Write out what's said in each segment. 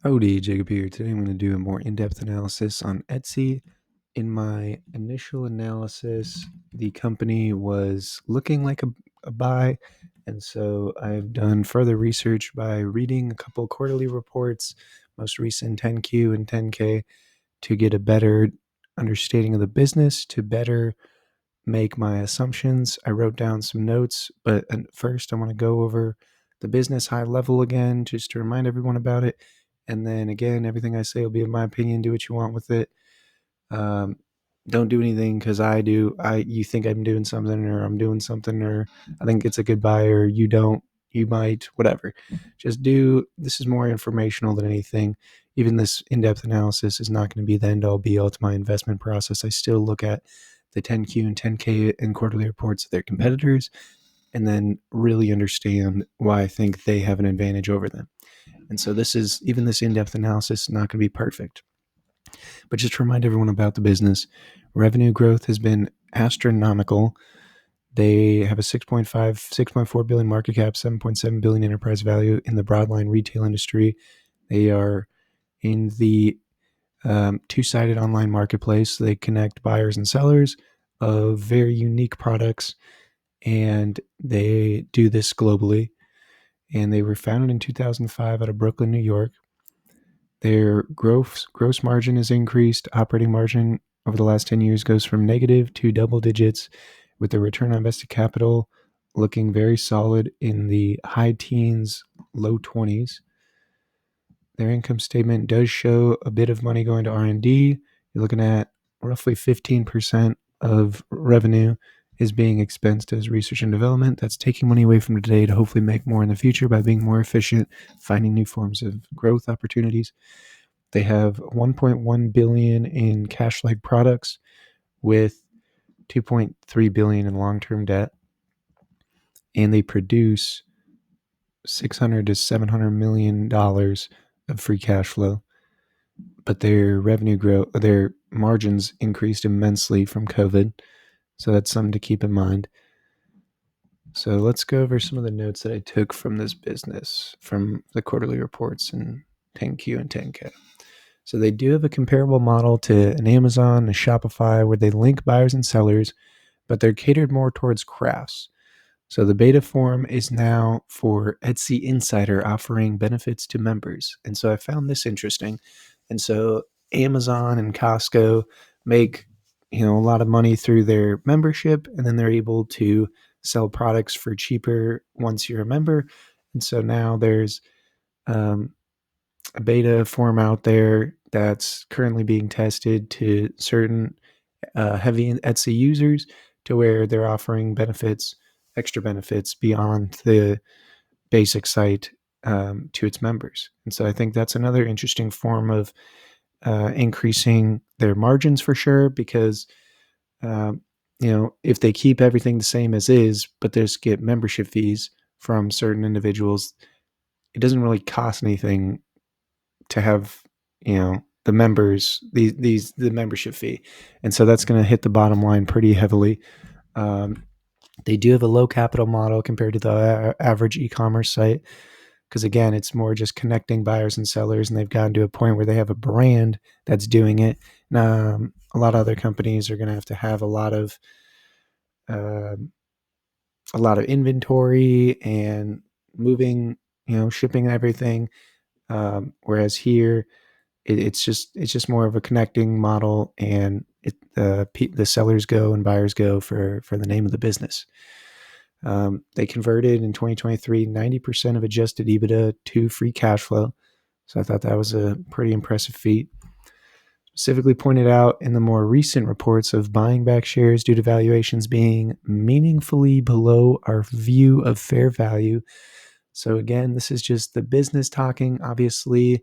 Howdy, Jacob here. Today I'm going to do a more in-depth analysis on Etsy. In my initial analysis, the company was looking like a buy, and so I've done further research by reading a couple quarterly reports, most recent 10Q and 10K, to get a better understanding of the business, to better make my assumptions. I wrote down some notes, but first I want to go over the business high level again, just to remind everyone about it. And then again, everything I say will be in my opinion. Do what you want with it. Um, don't do anything because I do. You think I'm doing something, or I'm doing something, or I think it's a good buy, or you don't. You might, whatever. Just do. This is more informational than anything. Even this in-depth analysis is not going to be the end-all be-all to my investment process. I still look at the 10Q and 10K and quarterly reports of their competitors, and then really understand why I think they have an advantage over them. And so this in-depth analysis is not going to be perfect. But just to remind everyone about the business, revenue growth has been astronomical. They have a 6.4 billion market cap, 7.7 billion enterprise value in the broadline retail industry. They are in the two-sided online marketplace. They connect buyers and sellers of very unique products, and they do this globally. And they were founded in 2005 out of Brooklyn, New York. Their gross margin has increased. Operating margin over the last 10 years goes from negative to double digits, with the return on invested capital looking very solid in the high teens, low 20s. Their income statement does show a bit of money going to R&D. You're looking at roughly 15% of revenue is being expensed as research and development. That's taking money away from today to hopefully make more in the future by being more efficient, finding new forms of growth opportunities. They have 1.1 billion in cash-like products with 2.3 billion in long-term debt, and they produce 600 to 700 million dollars of free cash flow. But their their margins increased immensely from COVID, so that's something to keep in mind. So let's go over some of the notes that I took from this business, from the quarterly reports in 10Q and 10K. So they do have a comparable model to an Amazon, a Shopify, where they link buyers and sellers, but they're catered more towards crafts. So the beta form is now for Etsy Insider, offering benefits to members. And so I found this interesting. And so Amazon and Costco make, a lot of money through their membership, and then they're able to sell products for cheaper once you're a member. And so now there's a beta form out there that's currently being tested to certain heavy Etsy users, to where they're offering extra benefits beyond the basic site to its members. And so I think that's another interesting form of increasing their margins for sure, because if they keep everything the same as is, but just get membership fees from certain individuals, it doesn't really cost anything to have the members the membership fee, and so that's going to hit the bottom line pretty heavily. They do have a low capital model compared to the average e-commerce site, because again, it's more just connecting buyers and sellers, and they've gotten to a point where they have a brand that's doing it. A lot of other companies are going to have uh, a lot of inventory and moving, shipping everything, whereas here it's just more of a connecting model, and the sellers go and buyers go for the name of the business. They converted in 2023 90% of adjusted EBITDA to free cash flow, so I thought that was a pretty impressive feat. Specifically pointed out in the more recent reports of buying back shares due to valuations being meaningfully below our view of fair value. So again, this is just the business talking. Obviously,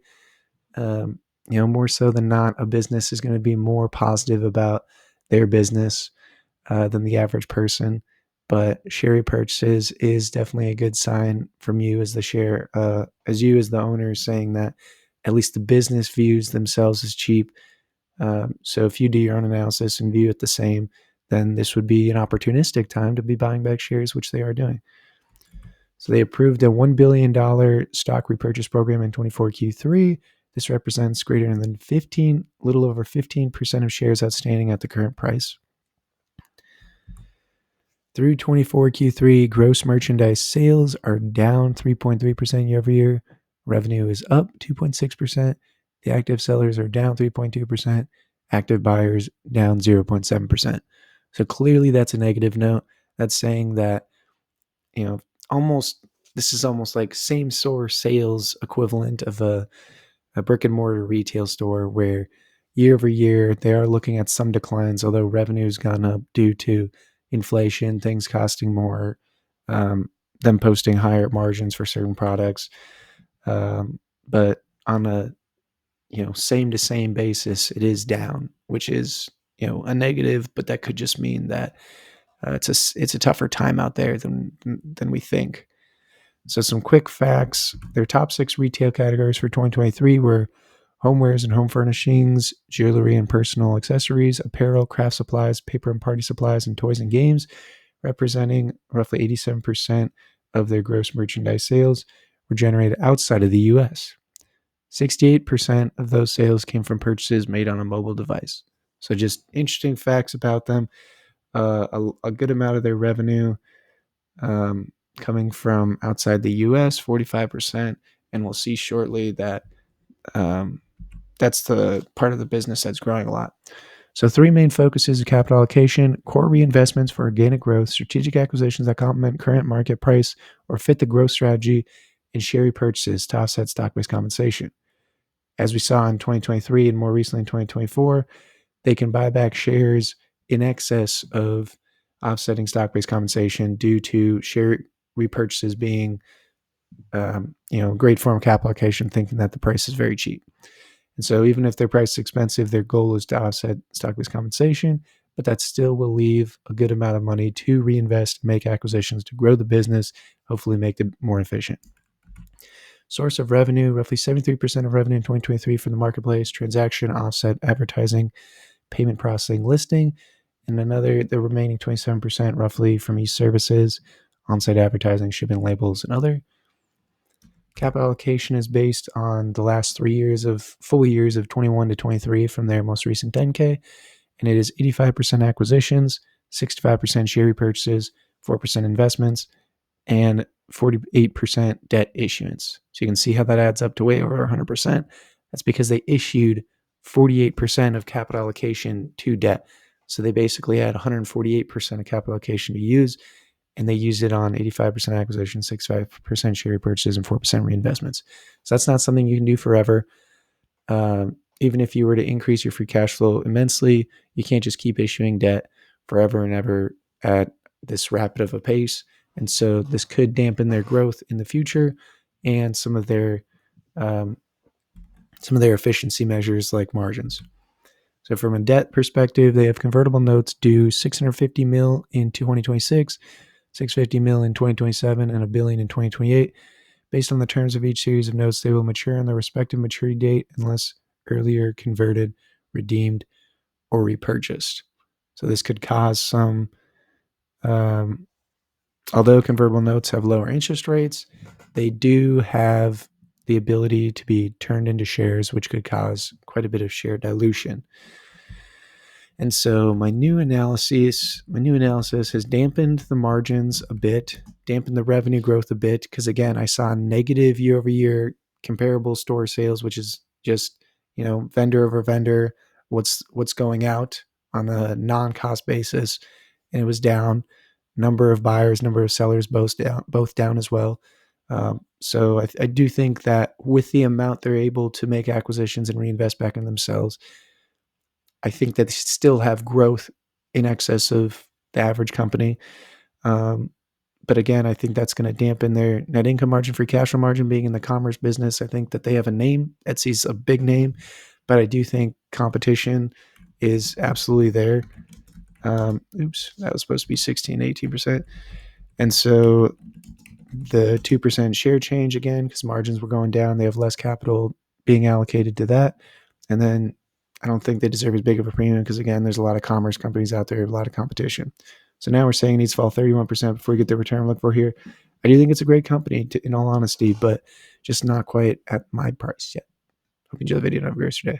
more so than not, a business is going to be more positive about their business than the average person. But share repurchases is definitely a good sign from you as the owner, saying that at least the business views themselves as cheap. So if you do your own analysis and view it the same, then this would be an opportunistic time to be buying back shares, which they are doing. So they approved a $1 billion stock repurchase program in 24 Q3. This represents greater than little over 15% of shares outstanding at the current price. Through 24 Q3, gross merchandise sales are down 3.3% year over year. Revenue is up 2.6%. The active sellers are down 3.2%. Active buyers down 0.7%. So clearly that's a negative note. That's saying that, this is almost like same store sales equivalent of a brick and mortar retail store where year over year they are looking at some declines, although revenue's gone up due to inflation, things costing more, them posting higher margins for certain products. But on a same to same basis, it is down, which is a negative, but that could just mean that it's a tougher time out there than we think. So some quick facts: their top 6 retail categories for 2023 were homewares and home furnishings, jewelry and personal accessories, apparel, craft supplies, paper and party supplies, and toys and games, representing roughly 87% of their gross merchandise sales, were generated outside of the US. 68% of those sales came from purchases made on a mobile device. So just interesting facts about them. A good amount of their revenue coming from outside the US, 45%. And we'll see shortly that that's the part of the business that's growing a lot. So 3 main focuses of capital allocation: core reinvestments for organic growth, strategic acquisitions that complement current market price or fit the growth strategy, and share repurchases to offset stock-based compensation. As we saw in 2023 and more recently in 2024, they can buy back shares in excess of offsetting stock-based compensation due to share repurchases being a great form of capital allocation, thinking that the price is very cheap. And so even if their price is expensive, their goal is to offset stock-based compensation, but that still will leave a good amount of money to reinvest, make acquisitions to grow the business, hopefully make it more efficient. Source of revenue: roughly 73% of revenue in 2023 from the marketplace, transaction, offset, advertising, payment processing, listing, and the remaining 27% roughly from e-services, on-site advertising, shipping, labels, and other. Capital allocation is based on the last 3 years of full years of 21 to 23 from their most recent 10K, and it is 85% acquisitions, 65% share repurchases, 4% investments, and 48% debt issuance. So you can see how that adds up to way over 100%. That's because they issued 48% of capital allocation to debt. So they basically had 148% of capital allocation to use, and they used it on 85% acquisition, 65% share purchases, and 4% reinvestments. So that's not something you can do forever. Even if you were to increase your free cash flow immensely, you can't just keep issuing debt forever and ever at this rapid of a pace. And so this could dampen their growth in the future and some of their efficiency measures like margins. So from a debt perspective, they have convertible notes due $650 million in 2026, $650 million in 2027, and $1 billion in 2028. Based on the terms of each series of notes, they will mature on their respective maturity date unless earlier converted, redeemed, or repurchased. So this could cause some, although convertible notes have lower interest rates, they do have the ability to be turned into shares, which could cause quite a bit of share dilution. And so my new analysis has dampened the margins a bit, dampened the revenue growth a bit, because again, I saw negative year over year comparable store sales, which is just, vendor over vendor, what's going out on a non-cost basis, and it was down. Number of buyers, number of sellers, both down as well. So I do think that with the amount they're able to make acquisitions and reinvest back in themselves, I think that they still have growth in excess of the average company. But again, I think that's going to dampen their net income margin, free cash flow margin. Being in the commerce business, I think that they have a name. Etsy's a big name, but I do think competition is absolutely there. That was supposed to be 16, 18%. And so the 2% share change again, because margins were going down, they have less capital being allocated to that. And then I don't think they deserve as big of a premium because, again, there's a lot of commerce companies out there, a lot of competition. So now we're saying it needs to fall 31% before you get the return we look for here. I do think it's a great company, in all honesty, but just not quite at my price yet. Hope you Enjoy the video and have a great day.